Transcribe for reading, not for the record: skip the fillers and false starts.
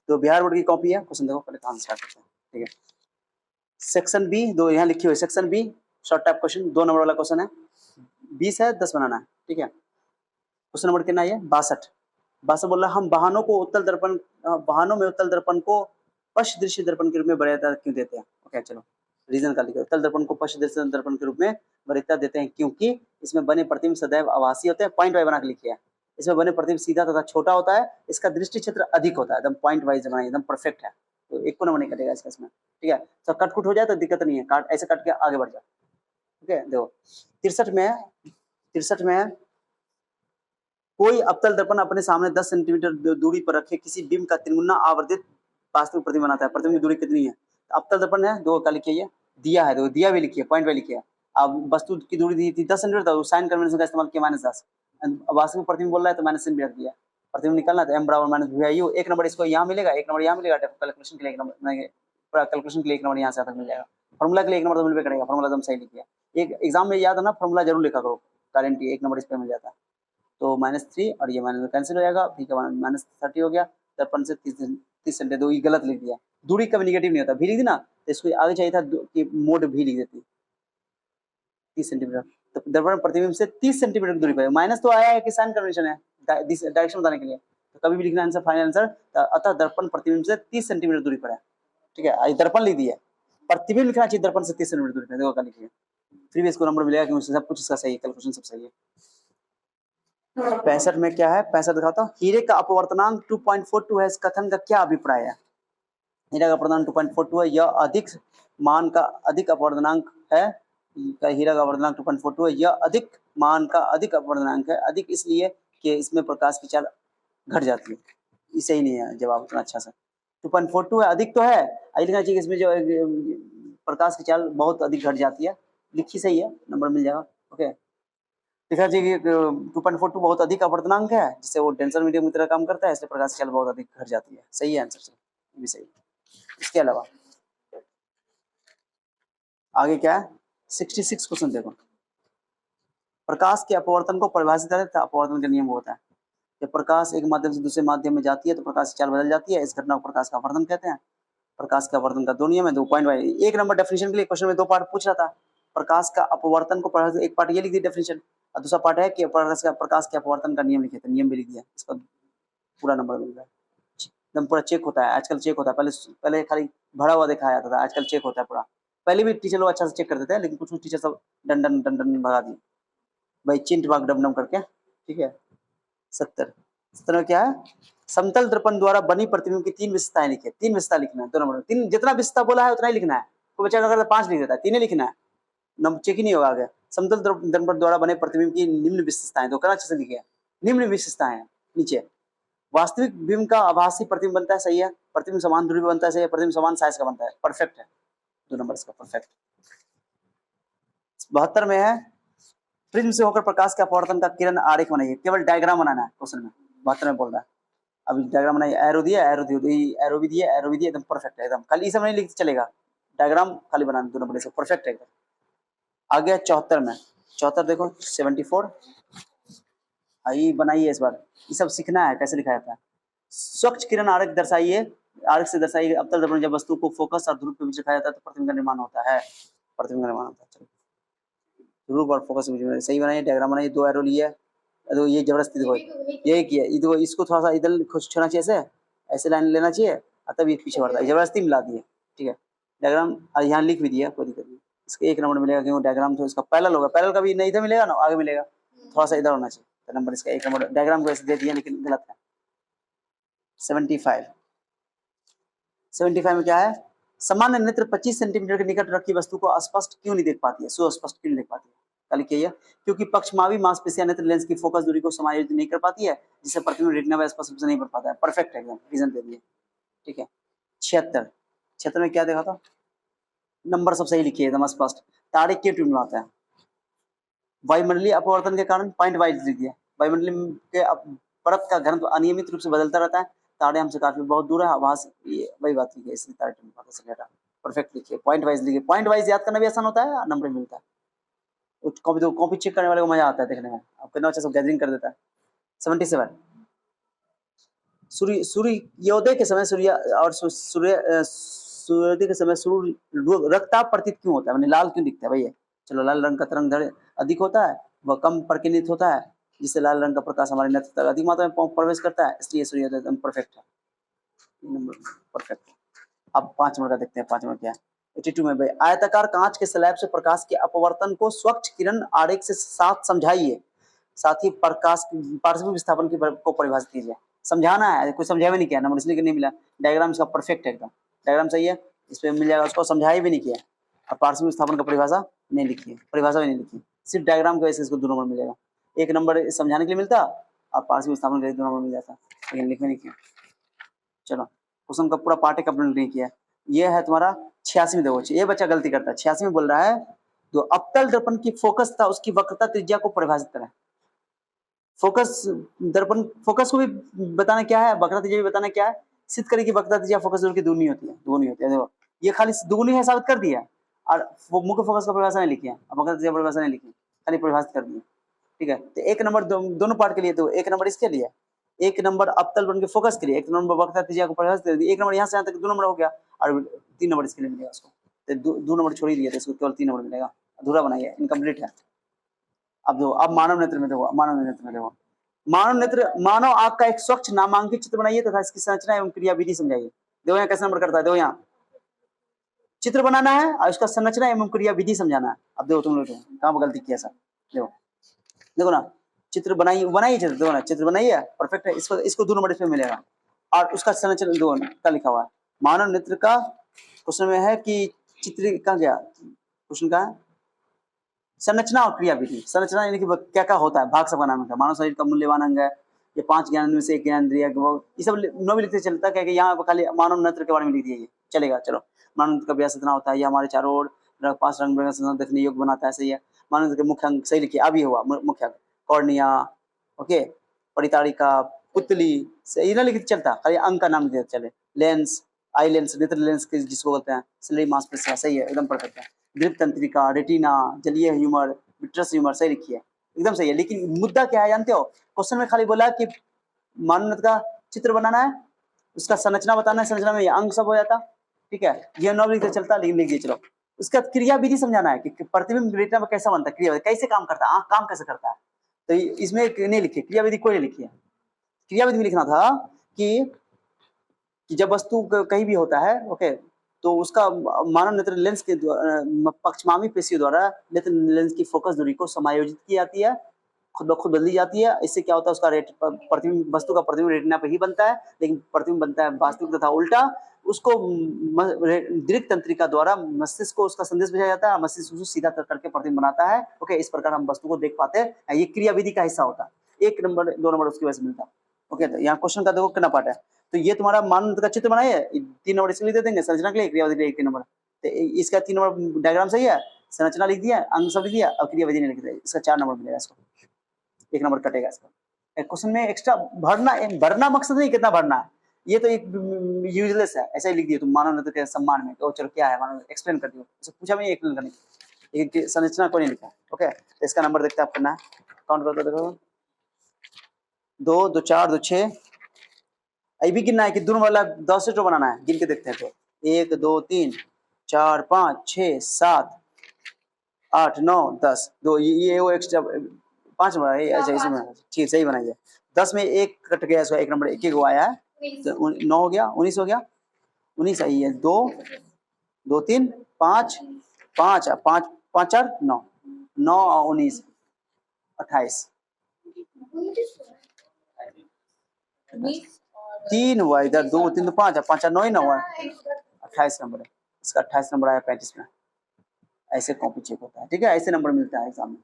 तो बिहार बोर्ड की कॉपी है, क्वेश्चन देखो पहले कहां स्टार्ट करते हैं, ठीक है। सेक्शन बी, दो यहाँ लिखी हुई section B, short type question, 2 number वाला क्वेश्चन है, 20 है, 10 बनाना है, ठीक है। क्वेश्चन नंबर कितना है? 62। 62 बोल रहा है हम वाहनों में उत्तल दर्पण को पश्च दृश्य दर्पण के रूप में वरीयता क्यों देते हैं? ओके चलो रीजन का लिखो। उत्तल दर्पण को पश्च दृश्य दर्पण के रूप में वरीयता देते हैं क्योंकि इसमें बने प्रतिबिंब सदैव आभासी होते हैं। पॉइंट वाइज बना के लिखिए। इसमें बने प्रतिबिंब सीधा तथा छोटा होता है, इसका दृष्टि क्षेत्र अधिक होता है। एकदम पॉइंट वाइज बनाइए, एकदम परफेक्ट है, तो एक को नंबर नहीं कटेगा इसका इसमें, ठीक है। तो कट कुट हो जाए तो दिक्कत नहीं है, काट ऐसे कट के आगे बढ़ जाओ, ठीक है। देखो 63 में कोई अवतल दर्पण अपने सामने 10 सेंटीमीटर दूरी पर रखे किसी बिंब का त्रिगुना आवर्धित वास्तविक प्रतिबिंब बनाता है। प्रतिबिंब की दूरी कितनी है? अवतल दर्पण है, दो का लिखिए, दिया है, देखो दिया भी लिखिए, पॉइंट भी लिखिए। अब वस्तु की दूरी दी थी 10 सेंटीमीटर, तो साइन कन्वेंशन का इस्तेमाल किया -10। वास्तविक प्रतिबिंब बोल रहा है तो माइनस भी रख दिया। प्रतिबिंब निकालना तो m बराबर माइनस वी आई यू। एक नंबर इसको यहाँ मिलेगा, एक नंबर यहाँ मिलेगा। कैलकुलेशन के लिए एक नंबर, पूरा कैलकुलेशन के लिए एक नंबर यहाँ से आता मिल जाएगा। फॉर्मूला के लिए एक नंबर तो मिल करेगा, फॉर्मूला एकदम सही लिखिए। एक एग्जाम में याद है ना, फॉर्मूला जरूर लिखा करो, गारंटी एक नंबर इस पे मिल जाता है। तो -3 और ये माइनस कैंसिल हो जाएगा, ठीक है, -30 हो गया। दर्पण से 30 सेंटीमीटर, दो ये गलत लिख दिया। दूरी कभी निगेटिव नहीं होता, भी लिख दी ना, तो इसको आगे चाहिए था कि मोड भी लिख देती 30 सेंटीमीटर। तो दर्पण प्रतिबिंब से 30 सेंटीमीटर दूरी पर, माइनस तो आया है कि साइन कन्वेंशन है डायरेक्शन बताने के लिए, तो कभी भी लिखना आंसर, फाइनल आंसर। अतः दर्पण प्रतिबिंब से 30 सेंटीमीटर दूरी पर है, ठीक है। दर्पण लिख दिया, प्रतिबिंब लिखना चाहिए दर्पण से 30 सेंटीमीटर दूरी पर, देखो क्या लिखिए। फिर भी इसको नंबर मिलेगा क्योंकि सब कुछ इसका सही है, कैलकुलेशन सब सही है। 65 में क्या है? 65 दिखाता हूँ। हीरे का अपवर्तनांक 2.42 है, इस कथन का क्या अभिप्राय है? हीरा का अपवर्तनांक 2.42 है, यह अधिक मान का अधिक अपवर्तनांक है। हीरा का अपवर्तनांक 2.42 है, यह अधिक मान का अधिक अपवर्तनांक है। अधिक इसलिए कि इसमें प्रकाश की चाल घट जाती है। इसे ही नहीं है जवाब उतना अच्छा सा। 2.42 है, अधिक तो है, लिखना चाहिए इसमें जो प्रकाश की चाल बहुत अधिक घट जाती है। लिखी सही है, नंबर मिल जाएगा। ओके, लिखा चाहिए कि 2.42 बहुत अधिक अपवर्तनांक है, जिससे वो डेंसर मीडियम की तरह काम करता है, इसलिए प्रकाश की चाल बहुत अधिक घट जाती है। सही है आंसर, ये भी सही है। इसके अलावा आगे क्या है? 66 क्वेश्चन देखो। प्रकाश के अपवर्तन को परिभाषित करें तो अपवर्तन का नियम होता है, जब प्रकाश एक माध्यम से दूसरे माध्यम में जाती है तो प्रकाश की चाल बदल जाती है, इस घटना को प्रकाश का अपवर्तन कहते हैं। प्रकाश के अपवर्तन का दो नियम है, 2 पॉइंट वाइज। एक नंबर डेफिनेशन के लिए क्वेश्चन में 2 पार्ट पूछ रहा था। प्रकाश का अपवर्तन को एक पार्ट ये लिख दी डेफिनेशन, और दूसरा पार्ट है कि प्रकाश के अपवर्तन का नियम लिखे थे, नियम भी लिख दिया, इसका पूरा नंबर मिल रहा है। एकदम पूरा चेक होता है, आजकल चेक होता है, पहले खाली भरा हुआ दिखाया जाता था, आजकल चेक होता है पूरा। पहले भी टीचर लोग अच्छा से चेक करते थे, लेकिन कुछ टीचर सब डंडन डंडन भगा दिए भाई, चिंट भाग डम डम करके, ठीक है। 70 में क्या है? समतल दर्पण द्वारा बनी प्रतिबिंब की 3 विशेषताएं लिखिए। 3 विशेषता लिखना है, 2 नंबर, 3 जितना विशेषता बोला है उतना ही लिखना है। कोई बच्चा अगर 5 लिख देता है, 3 ही लिखना है, नंबर चेक ही नहीं होगा आगे। समतल दर्पण द्वारा बने प्रतिबिंब की निम्न विशेषताएं, तो करना अच्छे से लिखिए। निम्न विशेषताएं नीचे, वास्तविक बिंब का आभासी प्रतिबिंब बनता है, सही है। प्रतिबिंब समान दूरी पर बनता है, सही है। प्रतिबिंब समान साइज का बनता है, परफेक्ट है, 2 नंबर इसका परफेक्ट। 72 में है, प्रिज्म से होकर प्रकाश के अपवर्तन का किरण आरेख बनाइए। केवल डायग्राम बनाना है क्वेश्चन में, 72 में बोल रहा है। अभी डायग्राम बनाइए, एरो दिया, एरो दिया, एरो भी दिया, एरो भी दिया, एकदम परफेक्ट है एकदम। खाली इसे नहीं लिखते चलेगा, डायग्राम खाली बनाना, 2 नंबर इसका परफेक्ट है एकदम। आ गया 74 में, 74 देखो, 74 आई बनाइए इस बार, ये सब सीखना है कैसे लिखा जाता है। स्वच्छ किरण आरेख दर्शाइए, आरेख से दर्शाइए अवतल दर्पण जब वस्तु को फोकस और ध्रुव के बीच रखा जाता है तो प्रतिबिंब का निर्माण होता है, प्रतिबिंब का निर्माण होता है। चलो ध्रुव और फोकस के बीच में सही बनाइए, डायग्राम बनाइए, 2 एरो लिए, तो ये जबरदस्ती देखो, यही किया, देखो इसको थोड़ा सा इधर छोड़ना चाहिए, ऐसे ऐसे लाइन लेना चाहिए, और तब ये पीछे बढ़ता है, जबरदस्ती मिला दिए, ठीक है। डायग्राम यहाँ लिख भी दिया, कोई दिक्कत नहीं, इसका 1 नंबर मिलेगा क्योंकि डायग्राम तो इसका पैरेलल होगा, पैरेलल का भी नहीं इधर मिलेगा ना, आगे मिलेगा, थोड़ा सा इधर होना चाहिए, तो नंबर इसका 1 नंबर। डायग्राम को ऐसे दे दिया लेकिन गलत है। 75 में क्या है? सामान्य नेत्र 25 सेंटीमीटर के निकट रखी वस्तु को स्पष्ट क्यों नहीं देख पाती है, सुस्पष्ट क्यों नहीं देख पाती है? कल किया, क्योंकि पक्षमावी मांसपेशियां नेत्र लेंस की फोकस दूरी को समायोजित नहीं कर पाती है, जिससे प्रतिबिंब रेटिना में स्पष्ट रूप से नहीं पड़ पाता है। परफेक्ट है एकदम, रीजन दे दिए, ठीक है। 76 में क्या देखा था? नंबर सब सही लिखिए एकदम स्पष्ट। तारे क्यों टिमटिमाते हैं? वायुमंडलीय अपवर्तन के कारण, पॉइंट वाइज लिख दिया। वायुमंडलीय के परत का घनत्व अनियमित रूप से बदलता रहता है, तारे हमसे काफी बहुत दूर है, आभास वही बात लिखी है, इसलिए तारे टिमटिमाते। परफेक्ट लिखिए, पॉइंट वाइज लिखिए, पॉइंट वाइज याद करना भी आसान होता है, नंबर मिलता है। कॉपी तो कॉपी चेक करने वाले को मजा आता है देखने में, आप कितना अच्छा सब गैदरिंग कर देता है। 77 सूर्योदय के समय सूर्य और सूर्योदय के समय सूर्य रक्ताभ प्रतीत क्यों होता है, मैंने लाल क्यों दिखता है भैया? चलो, लाल रंग का तरंग अधिक होता है, वह कम प्रकीर्णित होता है, जिससे लाल रंग का प्रकाश हमारे नेत्र तक अधिक मात्रा में प्रवेश करता है, इसलिए सूर्योदय एकदम परफेक्ट है, परफेक्ट। अब 5 नंबर का देखते हैं। 5 नंबर क्या है? 82 में भाई, आयताकार कांच के स्लैब से प्रकाश के अपवर्तन को स्वच्छ किरण आरेख से साथ समझाइए, साथ ही प्रकाश पार्श्व विस्थापन को परिभाषित कीजिए। समझाना है, कोई समझाया भी नहीं किया, नंबर इसलिए नहीं मिला। डायग्राम इसका परफेक्ट है, एकदम डायग्राम सही है, इस पे मिल जाएगा। उसको समझाया भी नहीं किया और पार्श्व विस्थापन का परिभाषा नहीं लिखी है, परिभाषा भी नहीं लिखी, सिर्फ डायग्राम की वजह से इसको 2 नंबर मिलेगा। 1 नंबर समझाने के लिए मिलता और पार्श्व विस्थापन के लिए 2 नंबर मिल जाता, लेकिन लिखने नहीं किया। चलो, क्वेश्चन का पूरा पार्ट कंप्लीट नहीं किया। ये है तुम्हारा 86 में। देखो, ये बच्चा गलती करता है। 86 में बोल रहा है, जो अवतल दर्पण की फोकस था उसकी वक्रता त्रिज्या को परिभाषित करें। फोकस दर्पण, फोकस को भी बताना क्या है, वक्रता त्रिज्या भी बताना क्या है। सिद्ध करें कि वक्रता त्रिज्या फोकस दूरी की दुगनी होती है, दुगनी होती है। देखो, ये खाली दुगनी है साबित कर दिया और वो मुख्य फोकस का परिभाषा नहीं लिखी है, वक्रता त्रिज्या परिभाषा नहीं लिखी, खाली परिभाषित कर दिया। ठीक है, तो 1 नंबर दोनों पार्ट के लिए। तो 1 नंबर इसके लिए, 1 नंबर अवतल दर्पण के फोकस के लिए, 1 नंबर वक्रता त्रिज्या को परिभाषित कर दिया। 1 नंबर यहाँ से यहाँ तक 2 नंबर हो गया और 3 नंबर इसके लिए मिलेगा उसको। तो 2 नंबर छोड़ ही दिया, तो इसको केवल 3 नंबर मिलेगा। अधूरा बनाइए, इनकम्प्लीट है। अब देखो, अब मानव नेत्र में देखो, मानव नेत्र में देखो, मानव नेत्र, मानव आंख का एक स्वच्छ नामांकित चित्र बनाइए तथा इसकी संरचना एवं क्रियाविधि समझाइए। देखो यहाँ कैसे नंबर करता है, देखो यहाँ चित्र बनाना है और उसका संरचना एवं क्रियाविधि समझाना है। अब देखो तुम लोग कहाँ गलती किया सर, देखो देखो ना, चित्र बनाइए चित्र, देखो ना चित्र बनाइए, परफेक्ट है। इसको 2 नंबर इसमें मिलेगा और उसका संरचना दो का लिखा हुआ है। मानव नेत्र का क्वेश्चन में है कि चित्र का क्या क्वेश्चन का है, संरचना और क्रियाविधि। संरचना यानी कि क्या क्या होता है, भाग सबका नाम है। मानव शरीर का मूल्यवान अंग है, ये 5 ज्ञान में से 1 ज्ञानेंद्रिय, ये सब न भी लिखते चलता है, क्योंकि यहाँ खाली मानव नेत्र के बारे में लिख दिया, चलेगा। चलो, मानव नेत्र का व्यास इतना होता है, ये हमारे चारों ओर 5 रंग बिरंगे देखने योग्य बनाता है, सही है। मानव नेत्र के मुख्य अंग सही लिखिए, अब ये हुआ मुख्य अंग, कॉर्निया, ओके, परिताड़िका, पुतली, सही ना लिखते चलता, खाली अंग का नाम लिखते चले। लेंस, आई लेंस, नेत्र लेंस जिसको बोलते हैं, सैलरी मांसपेशियां, सही है, एकदम परफेक्ट है। दृक तंत्रिका, रेटिना, जलीय ह्यूमर, विट्रस ह्यूमर, सही लिखी है, एकदम सही है। लेकिन मुद्दा क्या है जानते हो, क्वेश्चन में खाली बोला कि मानव नेत्र का चित्र बनाना है, उसका संरचना बताना है, संरचना में ये अंग सब हो जाता, ठीक है, ये नॉर्मल लिखते चलता, लेकिन लिख दिए। चलो, उसका क्रियाविधि समझाना है कि प्रतिबिंब रेटिना में कैसा बनता है, क्रिया कैसे काम करता है, आंख काम कैसे करता है। तो इसमें नहीं लिखी क्रियाविधि, कोई नहीं लिखी है। क्रियाविधि में लिखना था कि जब वस्तु कहीं भी होता है, ओके, तो उसका मानव नेत्र लेंस के पक्षमामी पेशियों द्वारा नेत्र लेंस की फोकस दूरी को समायोजित की जाती है, खुद ब खुद बदली जाती है। इससे क्या होता है, उसका प्रतिबिंब, वस्तु का प्रतिबिंब रेटिना पे ही बनता है, लेकिन प्रतिबिंब बनता है वास्तविक तथा उल्टा। उसको दृक तंत्रिका द्वारा मस्तिष्क को उसका संदेश भेजा जाता है, मस्तिष्क उसको सीधा करके प्रतिबिंब बनाता है। ओके, इस प्रकार हम वस्तु को देख पाते हैं, ये क्रियाविधि का हिस्सा होता है। 1 नंबर 2 नंबर उसकी वजह से मिलता है। ओके, तो यहाँ क्वेश्चन का देखो कितना पार्ट है। तो ये तुम्हारा मानव नेत्र का चित्र बनाइए, 3 नंबर इसके लिए दे देंगे, संरचना के लिए, क्रियाविधि के लिए 3 नंबर। तो इसका 3 नंबर डायग्राम सही है, संरचना लिख दिया, अंग सब लिख दिया और क्रियाविधि नहीं लिख दिया, इसका 4 नंबर मिलेगा, इसको 1 नंबर कटेगा इसका। क्वेश्चन में एक्स्ट्रा भरना मकसद नहीं कितना भरना है, ये तो एक यूजलेस है, ऐसा ही लिख दिया तुम मानव नेत्र के सम्मान में। तो चलो क्या है, मानव एक्सप्लेन कर दियो, इससे पूछा भी नहीं एक्सप्लेन करने, लेकिन संरचना को नहीं लिखा। ओके, तो इसका नंबर देखते हैं आप, करना है, काउंट करते देखो, 2 2 4 2 6, भी गिनना है कि दोनों वाला 10 सेट बनाना है, गिन के देखते हैं। तो 1 2 3 4 5 6 7 8 9 10, 2 ये वो एक्स्ट्रा 5 नंबर है, ऐसा इसमें ठीक सही बनाइए। 10 में 1 कट गया, इसका 1 नंबर 1 को आया है, तो 9 हो गया, 19 हो गया, 19 सही है। 2 2 3 5 5 5 5 4 9 9 और 19 28, 3 हुआ इधर, 2 3 5 5 4 9 ही 9 हुआ, 28 नंबर है इसका, 28 नंबर आया 35 में। ऐसे कॉपी चेक होता है, ठीक है, ऐसे नंबर मिलता है एग्जाम में।